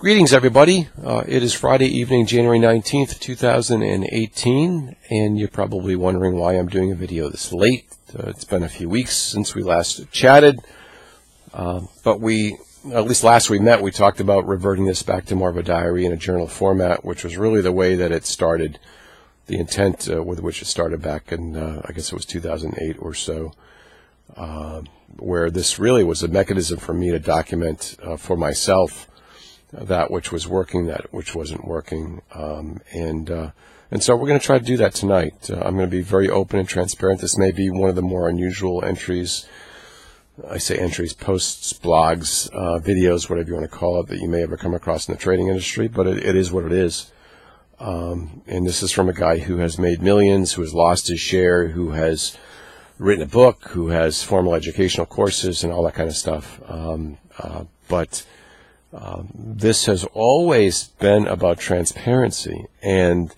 Greetings, everybody. It is Friday evening, January 19th, 2018, and you're probably wondering why I'm doing a video this late. It's been a few weeks since we last chatted, but at least last we met, we talked about reverting this back to more of a diary and a journal format, which was really the way that it started, the intent with which it started back in, I guess it was 2008 or so, where this really was a mechanism for me to document for myself that which was working, that which wasn't working, and so we're going to try to do that tonight. I'm going to be very open and transparent. This may be one of the more unusual entries. I say entries, posts, blogs, videos, whatever you want to call it, that you may ever come across in the trading industry, but it is what it is. And this is from a guy who has made millions, who has lost his share, who has written a book, who has formal educational courses and all that kind of stuff. But this has always been about transparency, and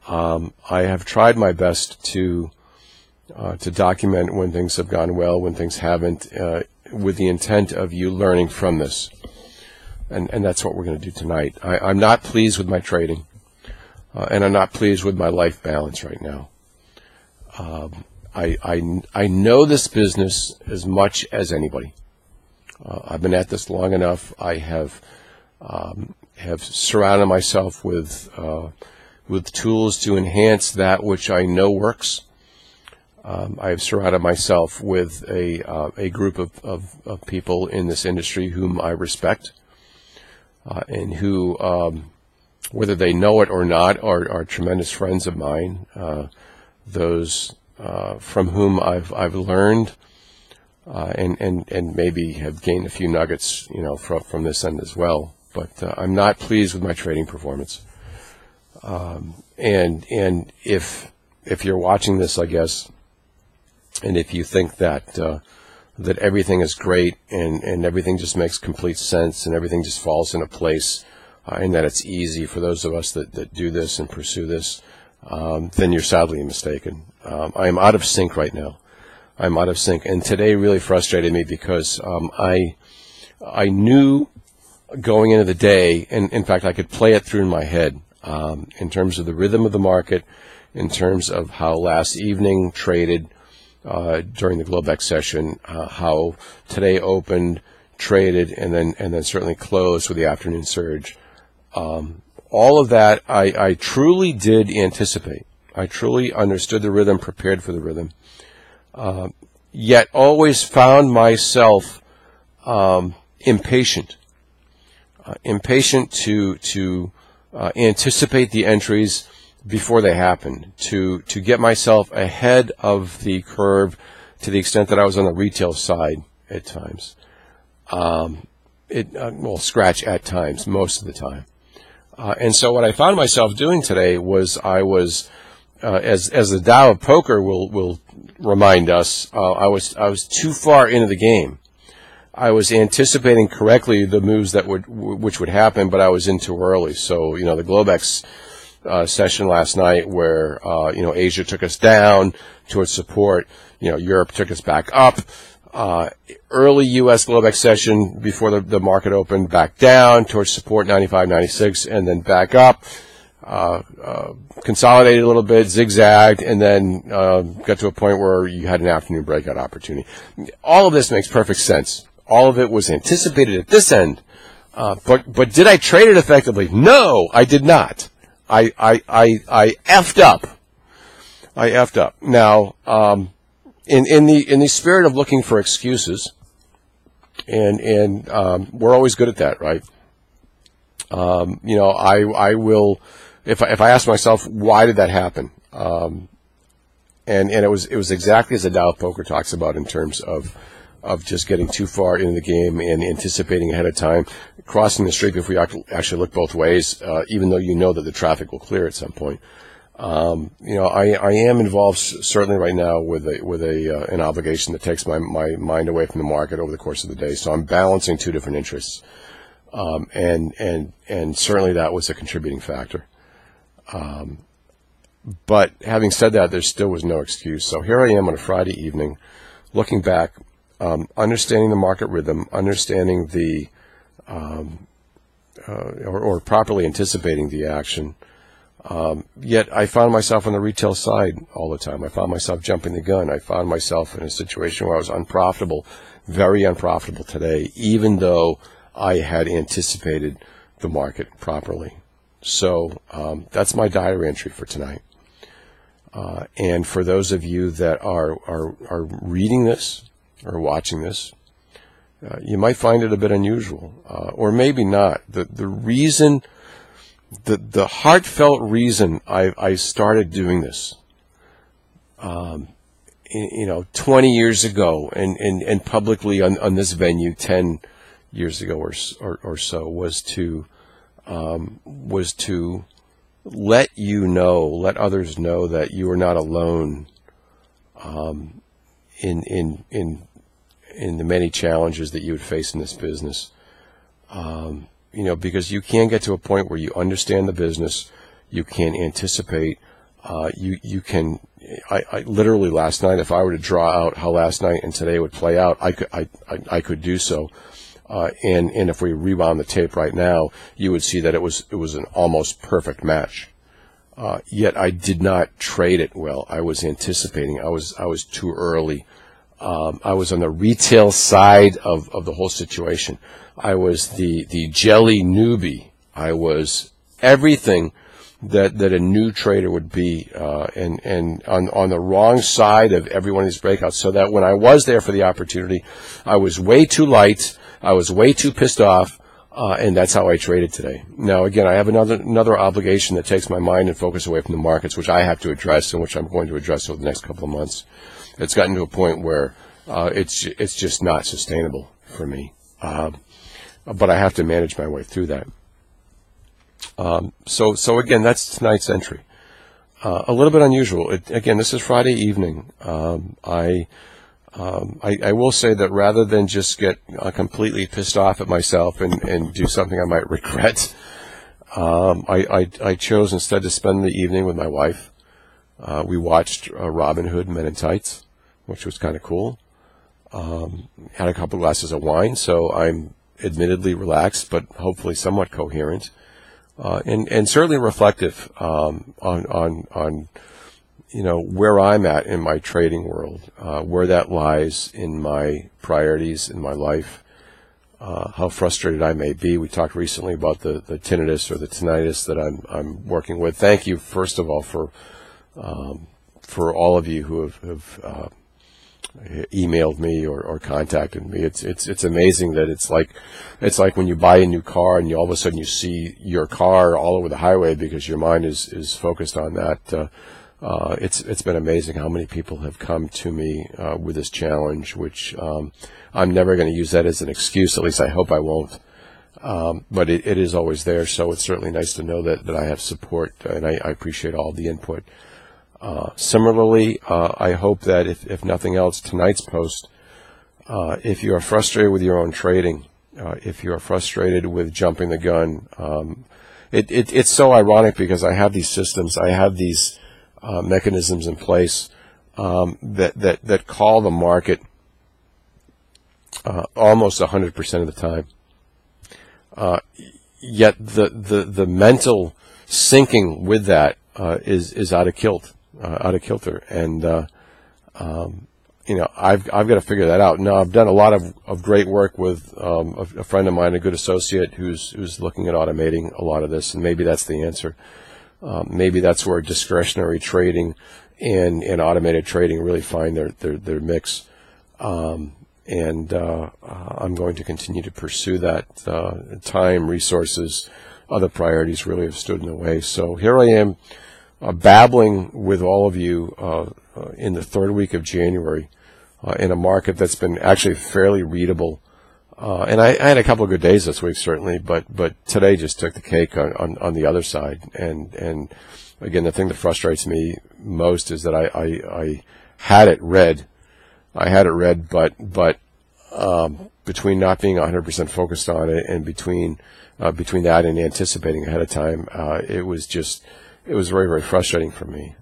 I have tried my best to document when things have gone well, when things haven't, with the intent of you learning from this, and that's what we're going to do tonight. I'm not pleased with my trading, and I'm not pleased with my life balance right now. I know this business as much as anybody. I've been at this long enough. I have surrounded myself with tools to enhance that which I know works. I have surrounded myself with a group of people in this industry whom I respect, and who, whether they know it or not, are tremendous friends of mine. Those from whom I've learned. And maybe have gained a few nuggets, from this end as well. But I'm not pleased with my trading performance. And if you're watching this, I guess, and if you think that everything is great and everything just makes complete sense and everything just falls into place, and that it's easy for those of us that do this and pursue this, then you're sadly mistaken. I am out of sync right now. I'm out of sync, and today really frustrated me because I knew going into the day, and in fact I could play it through in my head, in terms of the rhythm of the market, in terms of how last evening traded during the Globex session, how today opened, traded, and then certainly closed with the afternoon surge. All of that I truly did anticipate. I truly understood the rhythm, prepared for the rhythm. Yet always found myself impatient to anticipate the entries before they happened, to get myself ahead of the curve to the extent that I was on the retail side at times. Scratch at times, most of the time. And so what I found myself doing today was I was, as the Tao of poker will remind us, I was too far into the game. I was anticipating correctly the moves which would happen, but I was in too early. So the Globex session last night, where Asia took us down towards support, Europe took us back up. Early U.S. Globex session before the market opened, back down towards support 95, 96, and then back up. Consolidated a little bit, zigzagged, and then got to a point where you had an afternoon breakout opportunity. All of this makes perfect sense. All of it was anticipated at this end, but did I trade it effectively? No, I did not. I effed up. I effed up. Now, in the spirit of looking for excuses, and we're always good at that, right? I will. If I ask myself, why did that happen? And it was exactly as the Tao of Poker talks about, in terms of just getting too far into the game and anticipating ahead of time, crossing the street if we actually look both ways, even though you know that the traffic will clear at some point. I am involved certainly right now with an obligation that takes my mind away from the market over the course of the day. So I'm balancing two different interests, and certainly that was a contributing factor. But having said that, there still was no excuse. So here I am on a Friday evening, looking back, understanding the market rhythm, understanding the or properly anticipating the action. Yet I found myself on the retail side all the time. I found myself jumping the gun. I found myself in a situation where I was unprofitable, very unprofitable today, even though I had anticipated the market properly. So that's my diary entry for tonight. And for those of you that are reading this or watching this, you might find it a bit unusual, or maybe not. The reason, the heartfelt reason I started doing this, 20 years ago, and publicly on this venue 10 years ago or so, was to let others know that you are not alone in the many challenges that you would face in this business. Because you can get to a point where you understand the business, you can anticipate, you can. I literally last night, if I were to draw out how last night and today would play out, I could do so. And if we rewound the tape right now, you would see that it was an almost perfect match. Yet I did not trade it well. I was anticipating. I was too early. I was on the retail side of the whole situation. I was the jelly newbie. I was everything that a new trader would be, and on the wrong side of every one of these breakouts. So that when I was there for the opportunity, I was way too light. I was way too pissed off, and that's how I traded today. Now, again, I have another obligation that takes my mind and focus away from the markets, which I have to address and which I'm going to address over the next couple of months. It's gotten to a point where it's just not sustainable for me, but I have to manage my way through that. So again, that's tonight's entry. A little bit unusual. Again, this is Friday evening. I will say that rather than just get completely pissed off at myself and do something I might regret, I chose instead to spend the evening with my wife. We watched Robin Hood Men in Tights, which was kind of cool. Had a couple glasses of wine, so I'm admittedly relaxed, but hopefully somewhat coherent, and certainly reflective on where I'm at in my trading world, where that lies in my priorities in my life, how frustrated I may be. We talked recently about the tinnitus or the tinnitus that I'm working with. Thank you, first of all, for all of you who have emailed me or contacted me. It's amazing that it's like when you buy a new car and all of a sudden you see your car all over the highway because your mind is focused on that. It's been amazing how many people have come to me with this challenge, which I'm never going to use that as an excuse. At least I hope I won't. But it is always there, so it's certainly nice to know that I have support, and I appreciate all the input. Similarly, I hope that if nothing else, tonight's post, if you are frustrated with your own trading, if you are frustrated with jumping the gun, it's so ironic because I have these systems, I have these mechanisms in place that call the market almost 100% of the time. Yet the mental syncing with that is out of kilter, and I've got to figure that out. Now, I've done a lot of great work with a friend of mine, a good associate who's looking at automating a lot of this, and maybe that's the answer. Maybe that's where discretionary trading and automated trading really find their mix. And I'm going to continue to pursue that. Time, resources, other priorities really have stood in the way. So here I am, babbling with all of you in the third week of January in a market that's been actually fairly readable. And I had a couple of good days this week, certainly, but today just took the cake on the other side. And again, the thing that frustrates me most is that I had it read. But between not being 100% focused on it and between that and anticipating ahead of time, it was very, very frustrating for me.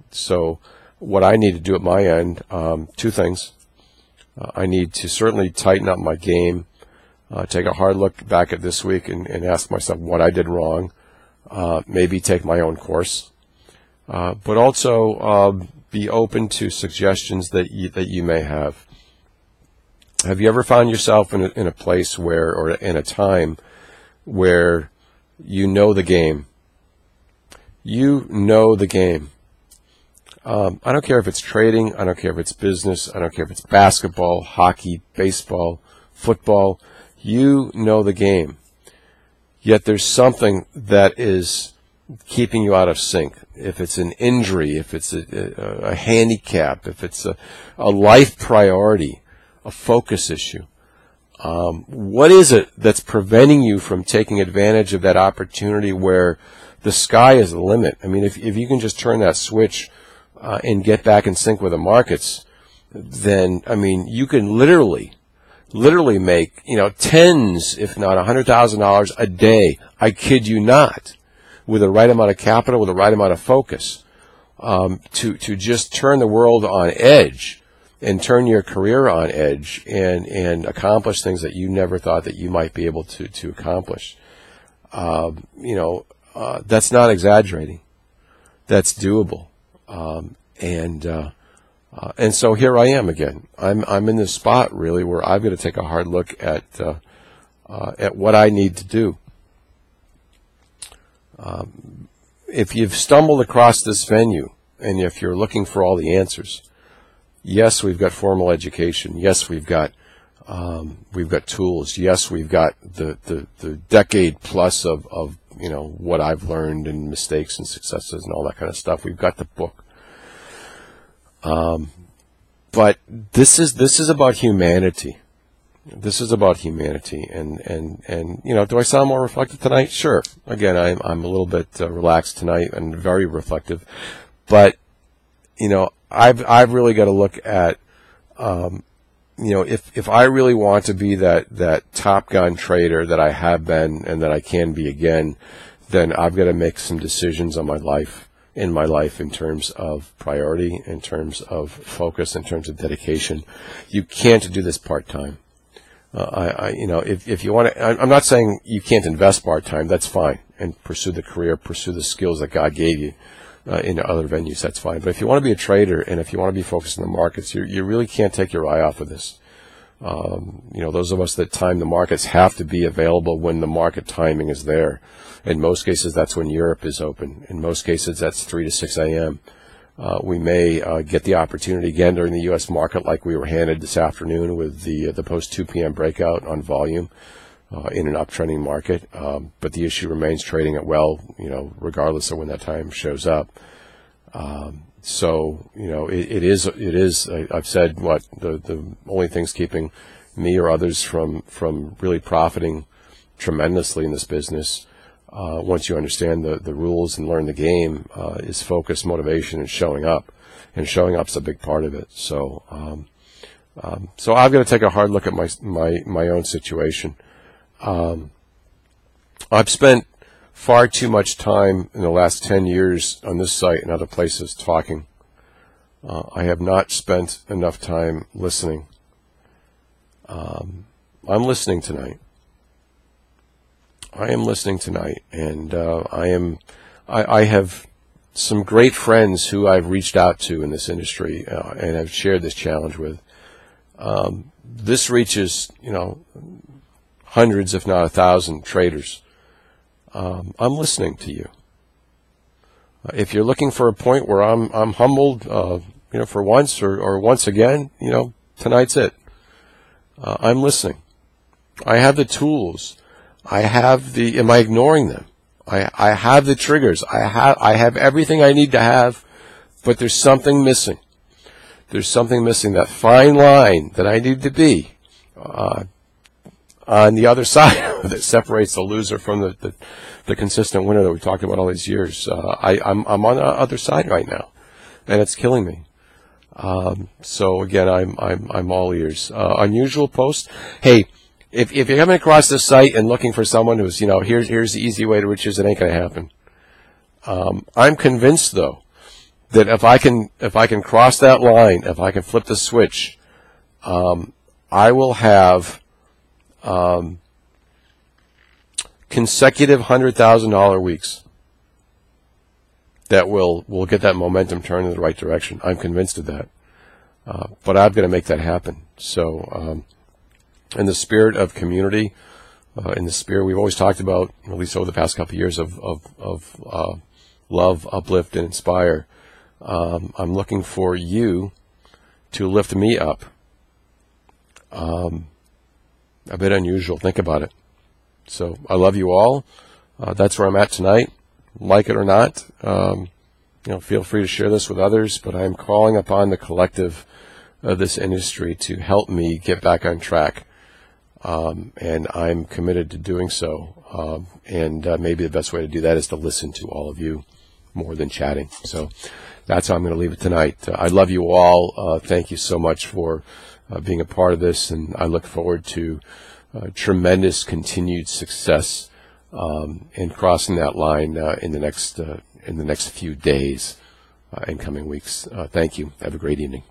So what I need to do at my end, two things. I need to certainly tighten up my game take a hard look back at this week and ask myself what I did wrong, maybe take my own course, but also be open to suggestions that you may have. Have you ever found yourself in a place where, or in a time where you know the game? You know the game. I don't care if it's trading. I don't care if it's business. I don't care if it's basketball, hockey, baseball, football. You know the game. Yet there's something that is keeping you out of sync. If it's an injury, if it's a handicap, if it's a life priority, a focus issue. What is it that's preventing you from taking advantage of that opportunity where the sky is the limit? I mean, if you can just turn that switch and get back in sync with the markets, then, I mean, you can literally make, tens, if not $100,000 a day. I kid you not, with the right amount of capital, with the right amount of focus, to just turn the world on edge and turn your career on edge and accomplish things that you never thought that you might be able to accomplish. That's not exaggerating. That's doable. And so here I am again. I'm in this spot really where I've got to take a hard look at what I need to do. If you've stumbled across this venue and if you're looking for all the answers, yes, we've got formal education. Yes, we've got tools. Yes, we've got the decade plus of what I've learned and mistakes and successes and all that kind of stuff. We've got the book. But this is about humanity. This is about humanity. And do I sound more reflective tonight? Sure. Again, I'm a little bit relaxed tonight and very reflective. But, I've really got to look at, if I really want to be that Top Gun trader that I have been and that I can be again, then I've got to make some decisions in my life in terms of priority, in terms of focus, in terms of dedication. You can't do this part-time. If you want to, I'm not saying you can't invest part-time. That's fine. And pursue the career, pursue the skills that God gave you. In other venues, that's fine. But if you want to be a trader and if you want to be focused on the markets, you really can't take your eye off of this. Those of us that time the markets have to be available when the market timing is there. In most cases, that's when Europe is open. In most cases, that's 3 to 6 a.m. We may get the opportunity again during the U.S. market like we were handed this afternoon with the post 2 p.m. breakout on volume. In an uptrending market, but the issue remains trading it well, regardless of when that time shows up. It is. I've said the only things keeping me or others from really profiting tremendously in this business, once you understand the rules and learn the game, is focus, motivation, and showing up. And showing up's a big part of it. So I've got to take a hard look at my own situation. I've spent far too much time in the last 10 years on this site and other places talking. I have not spent enough time listening. I'm listening tonight. I am listening tonight, and I have some great friends who I've reached out to in this industry and have shared this challenge with. This reaches, hundreds, if not 1,000 traders. I'm listening to you. If you're looking for a point where I'm humbled, for once or once again, tonight's it. I'm listening. I have the tools. Am I ignoring them? I have the triggers. I have everything I need to have, but there's something missing. There's something missing, that fine line that I need to be, on the other side that separates the loser from the consistent winner that we talked about all these years. I'm on the other side right now, and it's killing me. So again, I'm all ears. Unusual post. Hey, if you're coming across this site and looking for someone who's, here's the easy way to riches, it ain't gonna happen. I'm convinced though that if I can cross that line, if I can flip the switch, I will have consecutive $100,000 weeks that will get that momentum turned in the right direction. I'm convinced of that. But I've got to make that happen. So in the spirit of community, in the spirit we've always talked about, at least over the past couple of years, of love, uplift, and inspire, I'm looking for you to lift me up. A bit unusual. Think about it. So I love you all. That's where I'm at tonight. Like it or not, feel free to share this with others, but I'm calling upon the collective of this industry to help me get back on track. And I'm committed to doing so. And maybe the best way to do that is to listen to all of you more than chatting. So that's how I'm going to leave it tonight. I love you all. Thank you so much for being a part of this, and I look forward to tremendous continued success and crossing that line in the next few days and coming weeks. Thank you. Have a great evening.